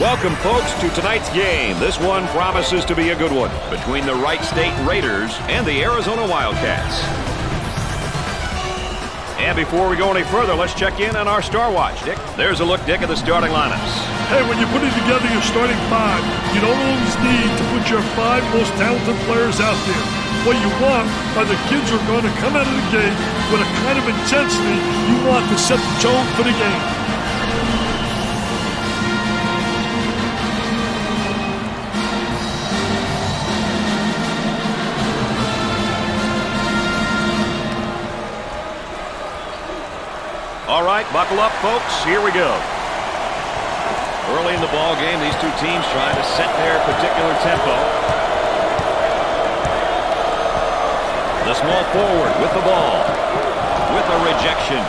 Welcome, folks, to tonight's game. This one promises to be a good one between the Wright State Raiders and the Arizona Wildcats. And before we go any further, let's check in on our Star Watch. Dick, there's a look, Dick, at the starting lineups. Hey, when you're putting together your starting five, you don't always need to put your five most talented players out there. What you want are the kids who are going to come out of the gate with a kind of intensity you want to set the tone for the game. All right, buckle up, folks. Here we go. Early in the ball game, these two teams trying to set their particular tempo. The small forward with the ball, with a rejection.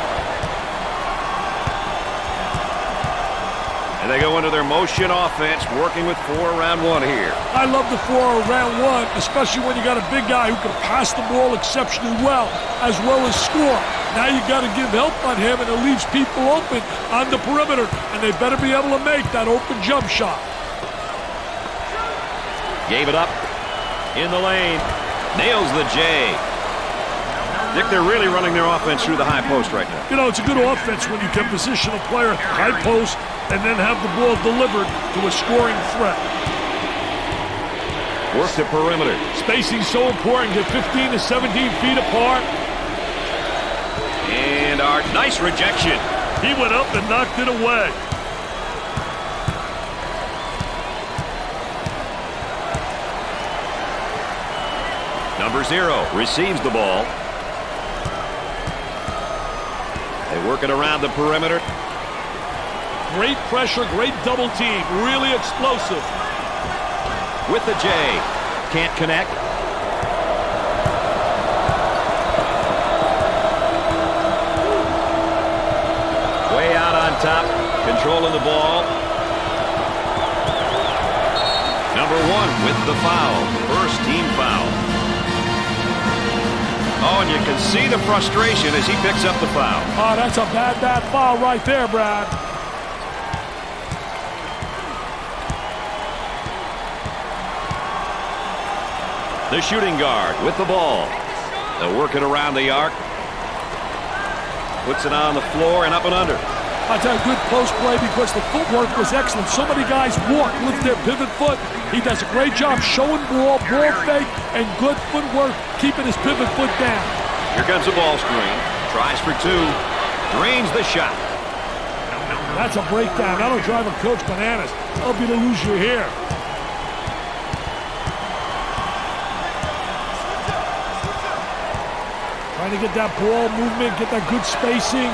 And they go into their motion offense, working with 4 around 1 here. I love the 4 around 1, especially when you got a big guy who can pass the ball exceptionally well as score. Now you got to give help on him, and it leaves people open on the perimeter, and they better be able to make that open jump shot. Gave it up in the lane. Nails the J. Dick, they're really running their offense through the high post right now. You know, it's a good offense when you can position a player at the high post and then have the ball delivered to a scoring threat. Work the perimeter. Spacing so important. Get 15 to 17 feet apart. And our nice rejection. He went up and knocked it away. Number 0 receives the ball. They work it around the perimeter. Great pressure, great double team. Really explosive. With the J. Can't connect. Way out on top. Controlling the ball. Number 1 with the foul. First team foul. Oh, and you can see the frustration as he picks up the foul. Oh, that's a bad foul right there, Brad. The shooting guard with the ball. They'll work it around the arc. Puts it on the floor and up and under. That's a good post play because the footwork was excellent. So many guys walk, lift their pivot foot. He does a great job showing ball fake, and good footwork, keeping his pivot foot down. Here comes the ball screen. Tries for 2. Drains the shot. That's a breakdown. That'll drive a coach bananas. Help you to lose your hair. Trying to get that ball movement, get that good spacing.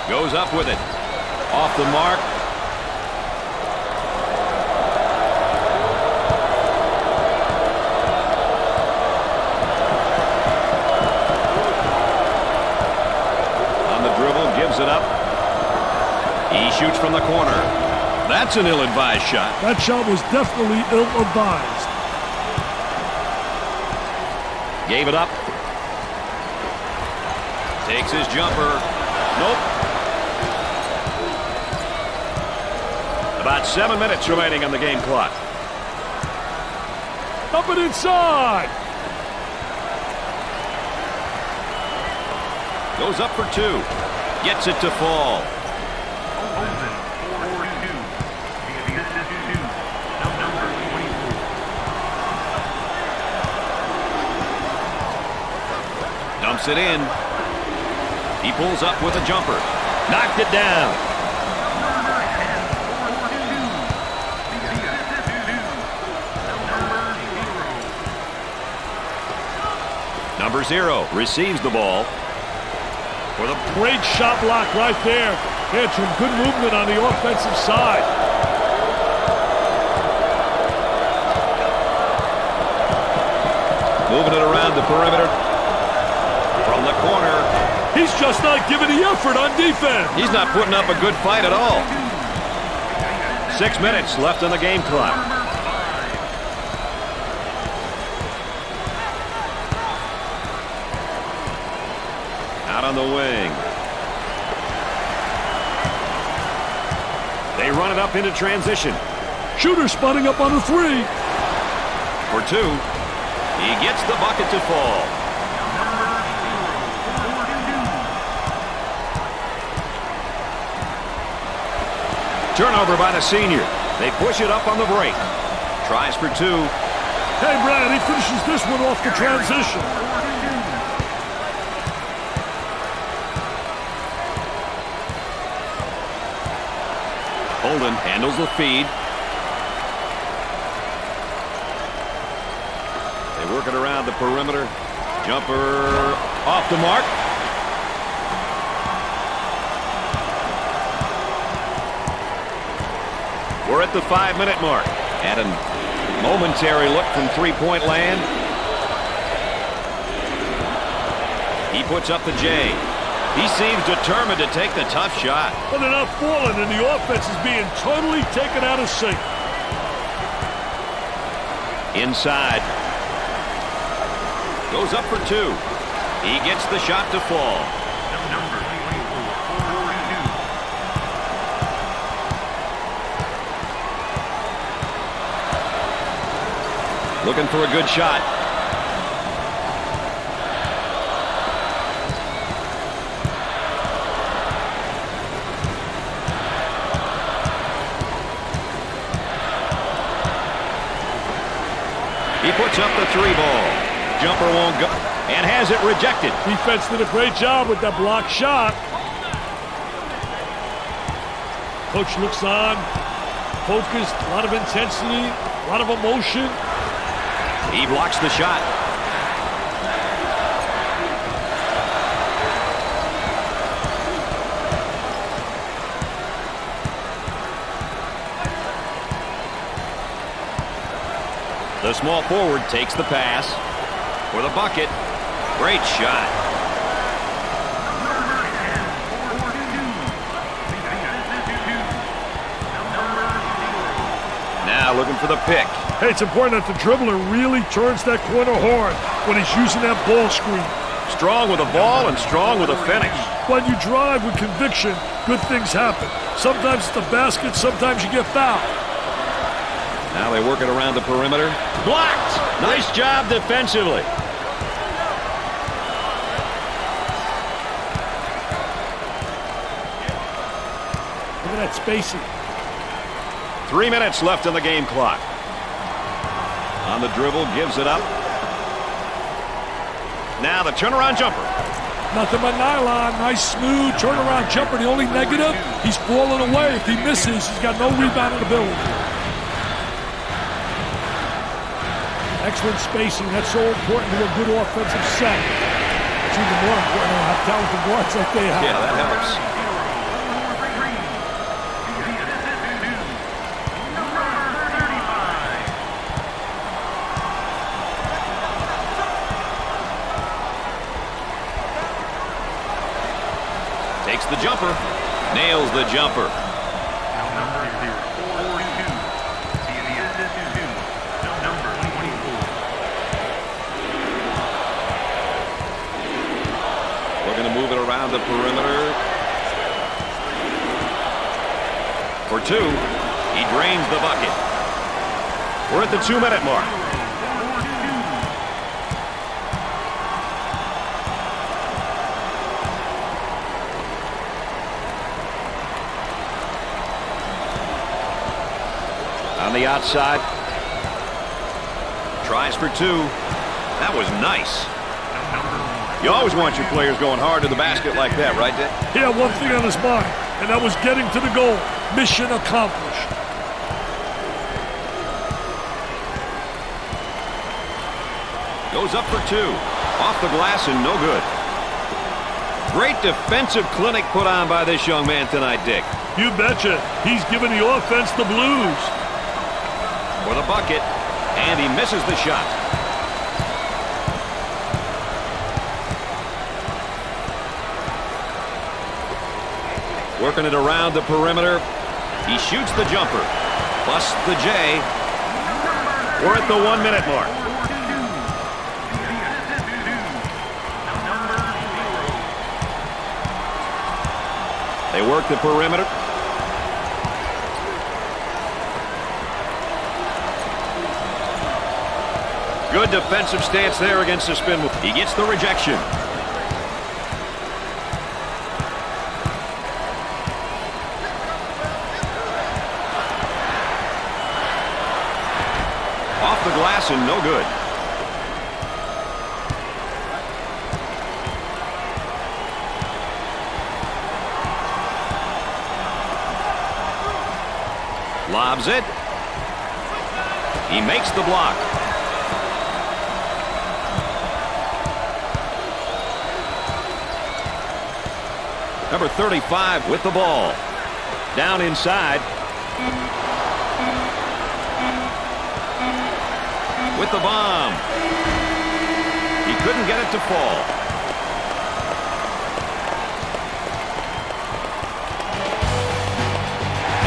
Goes up with it. Off the mark. On the dribble, gives it up. He shoots from the corner. That's an ill-advised shot. That shot was definitely ill-advised. Gave it up. Takes his jumper. Nope. About 7 minutes remaining on the game clock. Up and inside. Goes up for 2. Gets it to fall. Dumps it in. He pulls up with a jumper. Knocked it down. Number 0 receives the ball. With a great shot block right there. He had some good movement on the offensive side. Moving it around the perimeter. From the corner. He's just not giving the effort on defense. He's not putting up a good fight at all. 6 minutes left on the game clock. Out on the wing. They run it up into transition. Shooter spotting up on the three. For two. He gets the bucket to fall. Turnover by the senior. They push it up on the break. Tries for two. Hey, Brad, he finishes this one off the transition. Holden handles the feed. They work it around the perimeter. Jumper off the mark. We're at the 5-minute mark. At a momentary look from three-point land. He puts up the J. He seems determined to take the tough shot. But they're not falling, and the offense is being totally taken out of sync. Inside. Goes up for two. He gets the shot to fall. Looking for a good shot. He puts up the three ball. Jumper won't go and has it rejected. Defense did a great job with that block shot. Coach looks on, focused, a lot of intensity, a lot of emotion. He blocks the shot. The small forward takes the pass for the bucket. Great shot. Now looking for the pick. Hey, it's important that the dribbler really turns that corner hard when he's using that ball screen. Strong with a ball and strong with a finish. When you drive with conviction, good things happen. Sometimes it's the basket, sometimes you get fouled. Now they work it around the perimeter. Blocked! Nice job defensively. Look at that spacing. 3 minutes left in the game clock. On the dribble, gives it up. Now the turnaround jumper. Nothing but nylon. Nice, smooth turnaround jumper. The only negative, he's falling away. If he misses, he's got no rebounding ability. Excellent spacing. That's so important to a good offensive set. It's even more important to have talented guards like they have. Yeah, that helps. Takes the jumper. Nails the jumper. We're going to move it around the perimeter. For two. He drains the bucket. We're at the 2-minute mark. On the outside. Tries for two. That was nice. You always want your players going hard to the basket like that, right, Dick? He had one thing on his mind, and that was getting to the goal. Mission accomplished. Goes up for two. Off the glass and no good. Great defensive clinic put on by this young man tonight, Dick. You betcha. He's giving the offense the blues. For the bucket, and he misses the shot. Working it around the perimeter. He shoots the jumper. Plus the J. We're at the 1-minute mark. They work the perimeter. Good defensive stance there against the spin move. He gets the rejection. Off the glass and no good. Lobs it. He makes the block. Number 35 with the ball. Down inside. With the bomb. He couldn't get it to fall.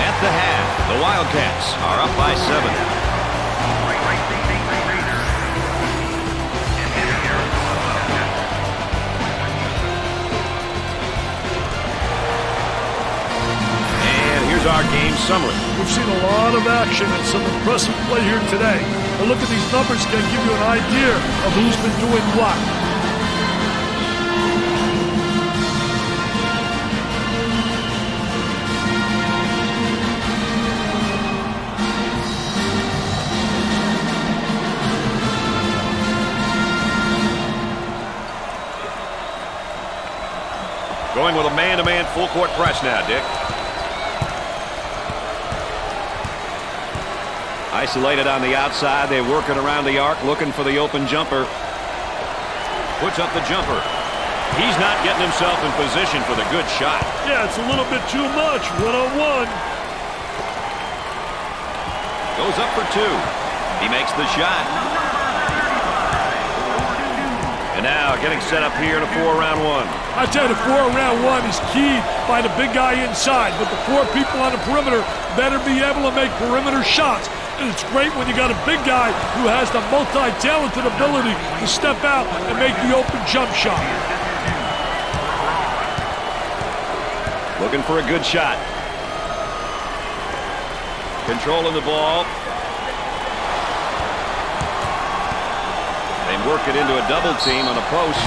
At the half, the Wildcats are up by 7. Our game summary. We've seen a lot of action and some impressive play here today. A look at these numbers can give you an idea of who's been doing what. Going with a man-to-man full-court press now, Dick. Isolated on the outside. They're working around the arc, looking for the open jumper. Puts up the jumper. He's not getting himself in position for the good shot. Yeah, it's a little bit too much. One-on-one. Goes up for 2. He makes the shot. And now getting set up here in a 4-round 1. I tell you, the 4-round 1 is keyed by the big guy inside, but the 4 people on the perimeter better be able to make perimeter shots. And it's great when you got a big guy who has the multi-talented ability to step out and make the open jump shot. Looking for a good shot. Controlling the ball. They work it into a double team on a post.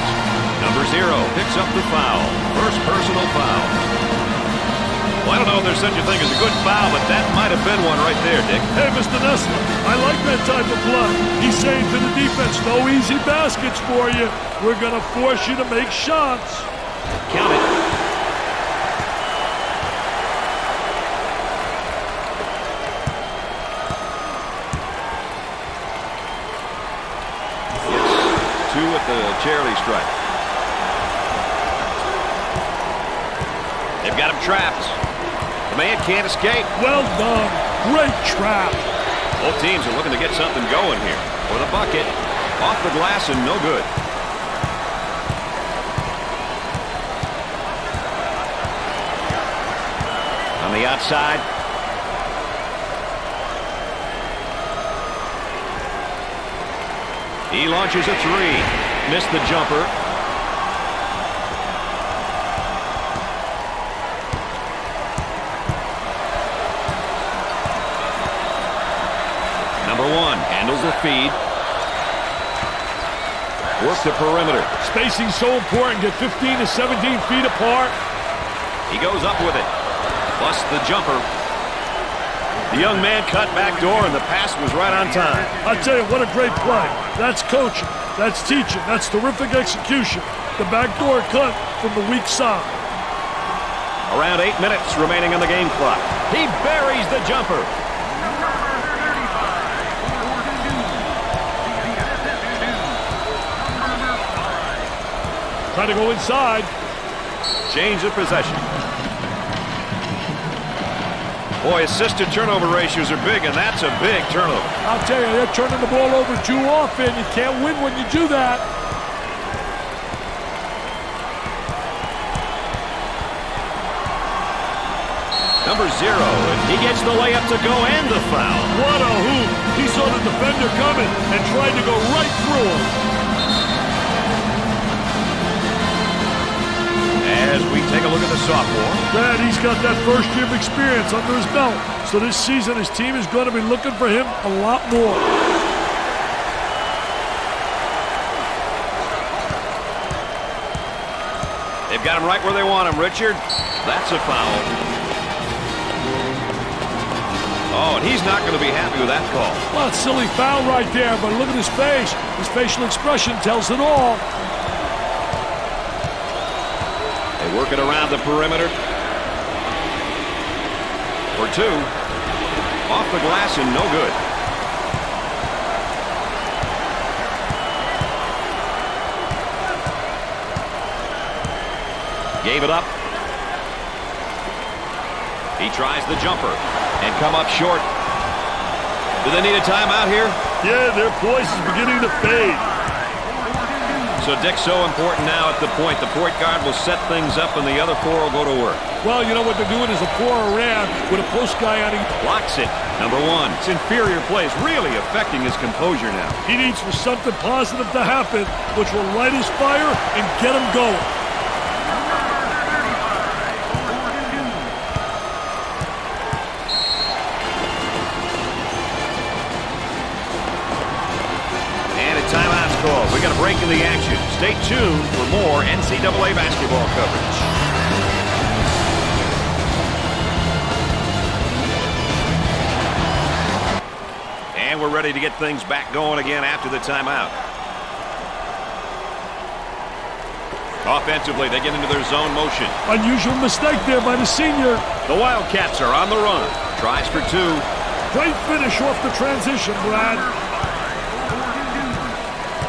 Number 0 picks up the foul. First personal foul. Well, I don't know if there's such a thing as a good foul, but that might have been one right there, Dick. Hey, Mr. Nessler, I like that type of play. He's saying to the defense, no easy baskets for you. We're going to force you to make shots. Count it. It's 2 at the charity stripe. They've got him trapped. The man can't escape. Well done. Great trap. Both teams are looking to get something going here. For the bucket. Off the glass and no good. On the outside. He launches a 3. Missed the jumper. Number 1 handles the feed. Works the perimeter. Spacing so important. Get 15 to 17 feet apart. He goes up with it. Busts the jumper. The young man cut back door, and the pass was right on time. I'll tell you, what a great play. That's coaching. That's teaching. That's terrific execution. The backdoor cut from the weak side. Around 8 minutes remaining on the game clock. He buries the jumper. Trying to go inside. Change of possession. Boy, assist-to-turnover ratios are big, and that's a big turnover. I'll tell you, they're turning the ball over too often. You can't win when you do that. Number 0, and he gets the layup to go and the foul. What a hoop. He saw the defender coming and tried to go right through him. As we take a look at the sophomore. Brad, he's got that first year of experience under his belt. So this season, his team is going to be looking for him a lot more. They've got him right where they want him, Richard. That's a foul. Oh, and he's not going to be happy with that call. Well, it's a silly foul right there, but look at his face. His facial expression tells it all. They work it around the perimeter. For two. Off the glass and no good. Gave it up. He tries the jumper and come up short. Do they need a timeout here? Yeah, their voice is beginning to fade. So Dick's so important now at the point. The point guard will set things up and the other four will go to work. Well, you know what they're doing is a pour around with a post guy on each. Blocks it. Number one. It's inferior play. It's really affecting his composure now. He needs for something positive to happen, which will light his fire and get him going. We got a break in the action. Stay tuned for more NCAA basketball coverage. And we're ready to get things back going again after the timeout. Offensively, they get into their zone motion. Unusual mistake there by the senior. The Wildcats are on the run. Tries for two. Great finish off the transition, Brad.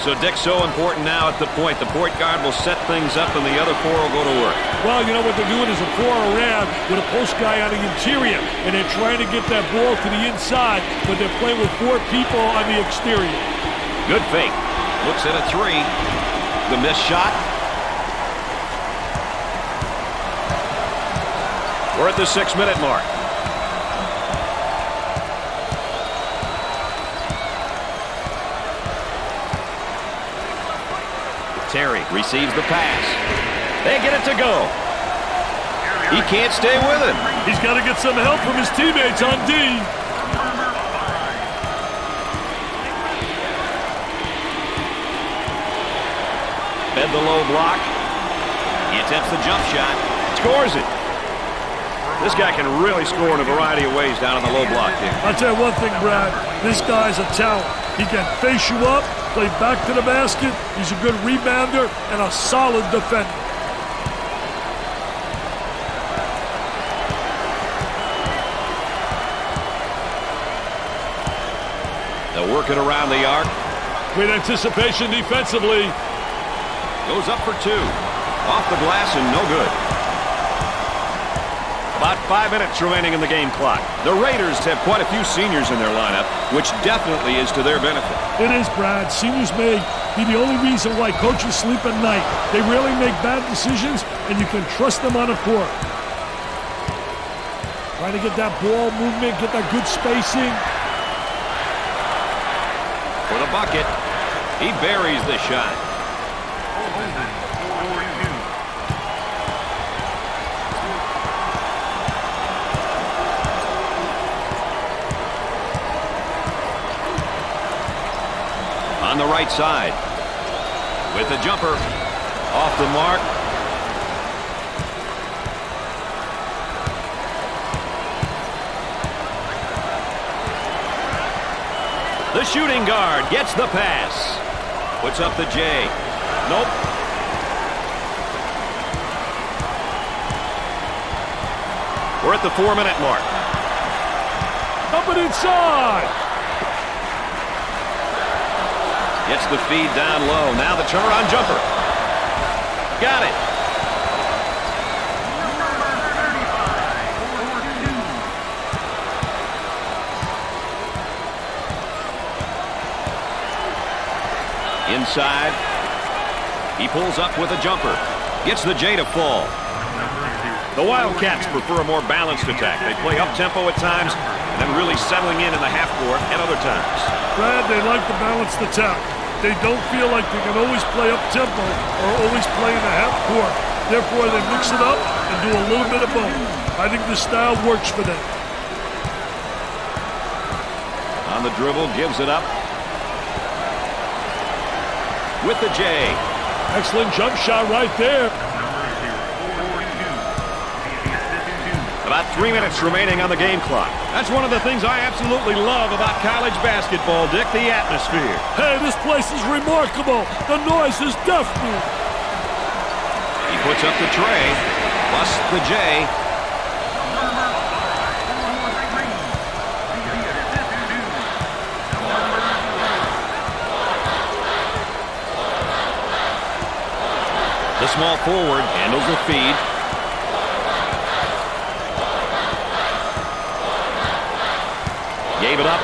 So Dick's so important now at the point. The point guard will set things up and the other four will go to work. Well, you know what they're doing is a pour around with a post guy on the interior, and they're trying to get that ball to the inside, but they're playing with four people on the exterior. Good fake. Looks at a three. The missed shot. We're at the 6-minute mark. Terry receives the pass. They get it to go. He can't stay with it. He's got to get some help from his teammates on D. Fed the low block. He attempts the jump shot. Scores it. This guy can really score in a variety of ways down on the low block here. I'll tell you one thing, Brad. This guy's a talent. He can face you up, play back to the basket. He's a good rebounder and a solid defender. They'll work it around the arc. Great anticipation defensively. Goes up for two. Off the glass and no good. About 5 minutes remaining in the game clock. The Raiders have quite a few seniors in their lineup, which definitely is to their benefit. It is, Brad. Seniors may be the only reason why coaches sleep at night. They rarely make bad decisions, and you can trust them on a court. Trying to get that ball movement, get that good spacing. For the bucket, he buries the shot. On the right side, with the jumper, off the mark. The shooting guard gets the pass. Puts up the J. Nope. We're at the 4-minute mark. Up and inside. Gets the feed down low. Now the turnaround jumper. Got it. Inside. He pulls up with a jumper. Gets the J to fall. The Wildcats prefer a more balanced attack. They play up-tempo at times and then really settling in the half court at other times. Brad, they like the balanced attack. They don't feel like they can always play up-tempo or always play in the half court. Therefore, they mix it up and do a little bit of both. I think this style works for them. On the dribble, gives it up. With the J. Excellent jump shot right there. About 3 minutes remaining on the game clock. That's one of the things I absolutely love about college basketball, Dick, the atmosphere. Hey, this place is remarkable. The noise is deafening. He puts up the tray, plus the J. The small forward handles the feed. Gave it up.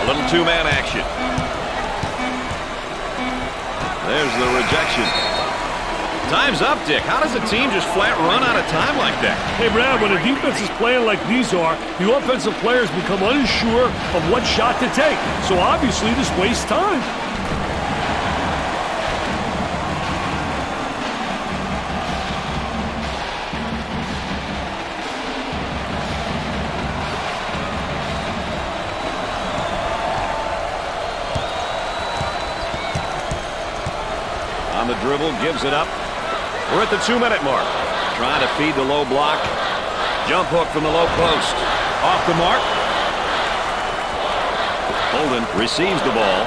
A little two-man action. There's the rejection. Time's up, Dick. How does a team just flat run out of time like that? Hey, Brad, when a defense is playing like these are, the offensive players become unsure of what shot to take. So obviously this wastes time. On the dribble, gives it up. We're at the 2-minute mark. Trying to feed the low block. Jump hook from the low post. Off the mark. Holden receives the ball.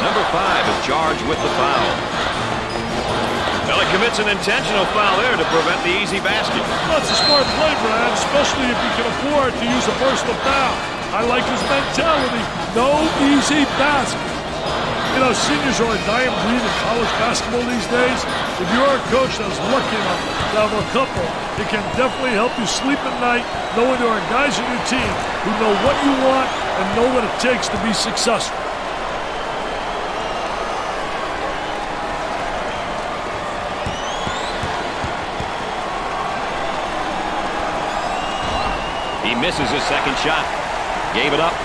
Number 5 is charged with the foul. Well, he commits an intentional foul there to prevent the easy basket. That's a smart play, Brad, especially if you can afford to use a personal foul. I like his mentality. No easy basket. You know, seniors are a dying breed in college basketball these days. If you're a coach that's lucky enough to have a couple, it can definitely help you sleep at night knowing there are guys on your team who know what you want and know what it takes to be successful. He misses his second shot. Gave it up.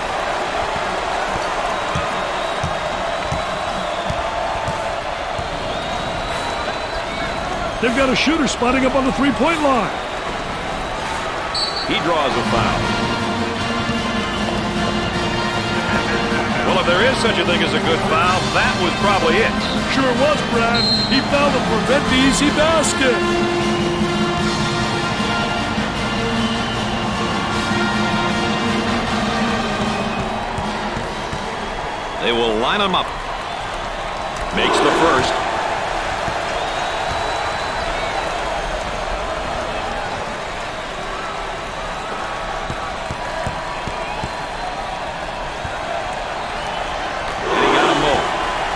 They've got a shooter spotting up on the three-point line. He draws a foul. Well, if there is such a thing as a good foul, that was probably it. Sure was, Brad. He fouled to prevent the easy basket. They will line him up. Makes the first.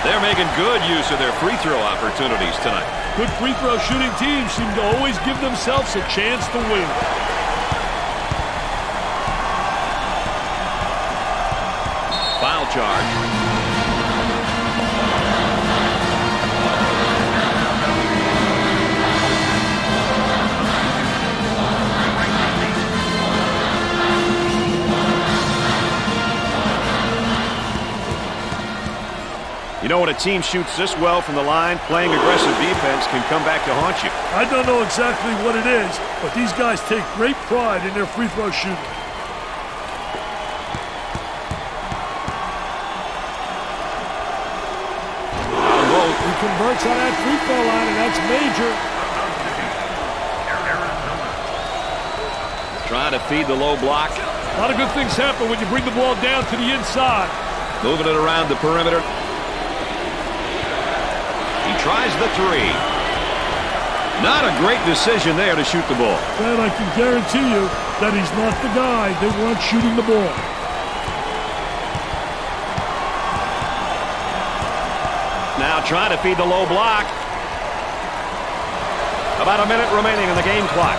They're making good use of their free throw opportunities tonight. Good free throw shooting teams seem to always give themselves a chance to win. Foul charge. You know, when a team shoots this well from the line, playing aggressive defense can come back to haunt you. I don't know exactly what it is, but these guys take great pride in their free throw shooting. He converts on that free throw line, and that's major. Trying to feed the low block. A lot of good things happen when you bring the ball down to the inside. Moving it around the perimeter. He tries the three. Not a great decision there to shoot the ball. Brad, I can guarantee you that he's not the guy they want shooting the ball. Now trying to feed the low block. About a minute remaining on the game clock.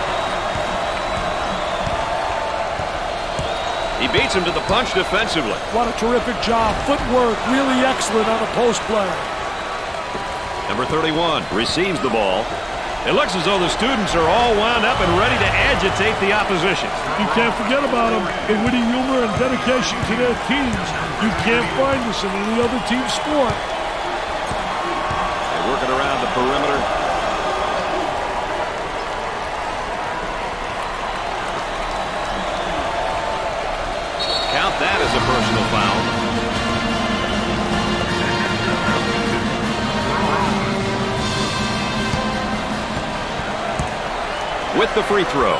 He beats him to the punch defensively. What a terrific job. Footwork really excellent on a post play. Number 31 receives the ball. It looks as though the students are all wound up and ready to agitate the opposition. You can't forget about them. The witty humor and dedication to their teams. You can't find this in any other team sport. They're working around the perimeter. with the free throw.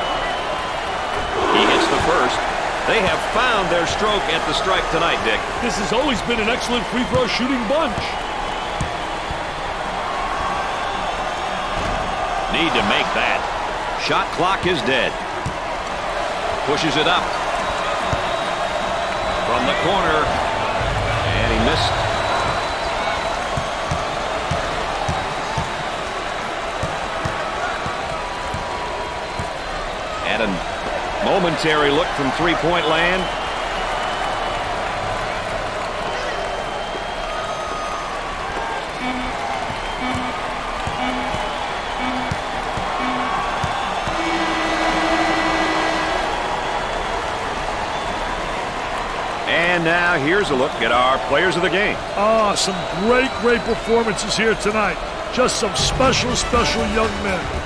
He hits the first. They have found their stroke at the stripe tonight, Dick. This has always been an excellent free throw shooting bunch. Need to make that. Shot clock is dead. Pushes it up. From the corner. And he missed. And a momentary look from three-point land. And now here's a look at our players of the game. Some great performances here tonight. Just some special young men.